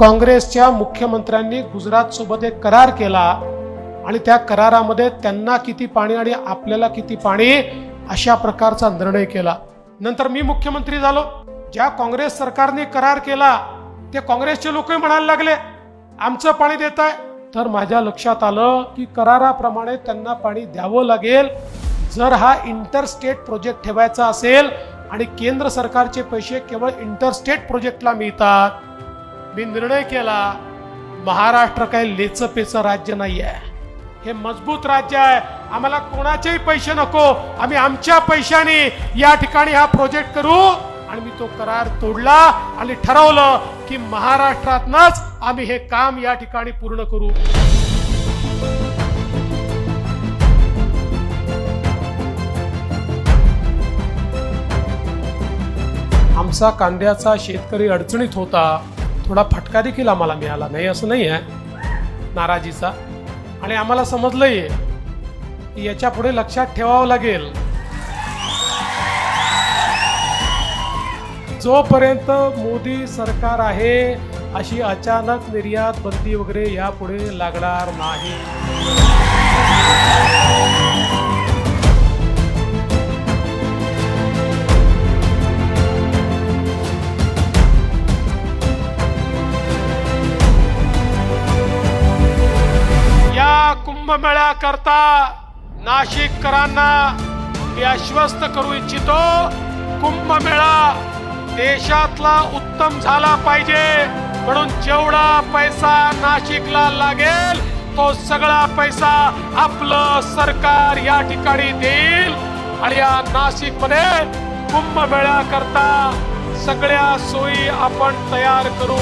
काँग्रेसच्या मुख्यमंत्र्यांनी गुजरात सोबत एक करार केला आणि त्या करारामध्ये त्यांना किती पाणी आणि आपल्याला किती पाणी अशा प्रकारचा निर्णय केला। नंतर मी मुख्यमंत्री झालो, ज्या काँग्रेस सरकारने करार केला ते काँग्रेसचे लोकही म्हणायला लागले आमचं पाणी देताय, तर माझ्या लक्षात आलं की कराराप्रमाणे त्यांना पाणी द्यावं लागेल। जर हा इंटरस्टेट प्रोजेक्ट ठेवायचा असेल आणि केंद्र सरकारचे पैसे केवळ इंटरस्टेट प्रोजेक्टला मिळतात, मी निर्णय केला महाराष्ट्र काही लेचपेचं राज्य नाही आहे, हे मजबूत राज्य आहे, आम्हाला कोणाचेही पैसे नको, आम्ही आमच्या पैशाने या ठिकाणी हा प्रोजेक्ट करू। आणि मी तो करार तोडला आणि ठरवलं की महाराष्ट्रातनच आम्ही हे काम या ठिकाणी पूर्ण करू। आमचा कांद्याचा शेतकरी अडचणीत होता, थोडा फटका देखील आम्हाला मिळाला नाही असं नाही आहे नाराजीचा, आणि आम्हाला समजलंय की याच्या पुढे लक्षात ठेवावं लागेल जोपर्यंत मोदी सरकार आहे अशी अचानक निर्यात बंदी वगैरे यापुढे लागणार नाही। या कुंभमेळा करता नाशिककरांना मी आश्वस्त करू इच्छितो, कुंभमेळा देशातला उत्तम झाला पाहिजे, म्हणून जेवढा पैसा नाशिकला लागेल तो सगळा पैसा आपलं सरकार या ठिकाणी देईल आणि या नाशिकमध्ये कुंभमेळा करता सगळ्या सोयी आपण तयार करू।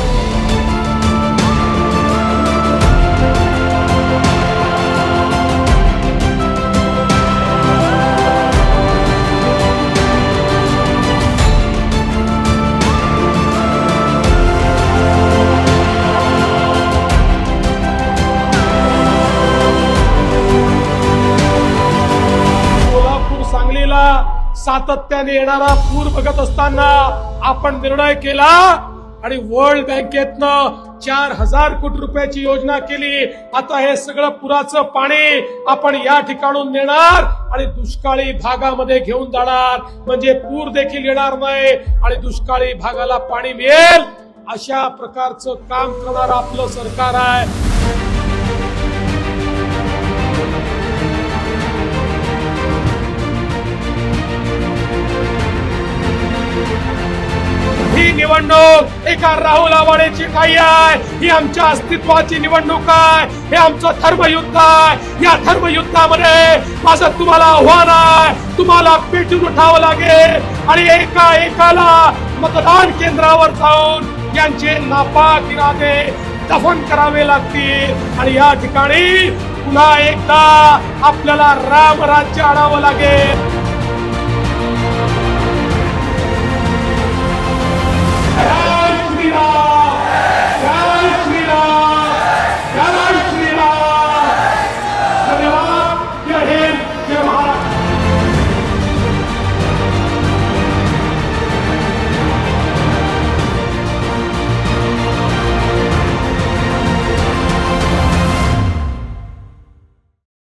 सातत्याने येणारा पूर बघत असताना आपण निर्णय केला आणि वर्ल्ड बँकेतनं 4000 कोटी रुपयाची योजना केली। आता हे सगळं पुराचं पाणी आपण या ठिकाणून नेणार आणि दुष्काळी भागामध्ये घेऊन जाणार, म्हणजे पूर देखील येणार नाही आणि दुष्काळी भागाला पाणी मिळेल अशा प्रकारचं काम करणारं आपलं सरकार आहे। ही निवडणूक एका राहुल आवाडेची काही आहे, ही आमच्या अस्तित्वाची निवडणूक आहे, हे आमचं धर्मयुद्ध आहे। या धर्मयुद्धामध्ये माझं तुम्हाला आव्हान आहे, तुम्हाला पेटून उठावं लागेल आणि एका एकाला मतदान केंद्रावर जाऊन यांचे नापाक इरादे दफन करावे लागतील आणि या ठिकाणी पुन्हा एकदा आपल्याला राम राज्य आणावं लागेल।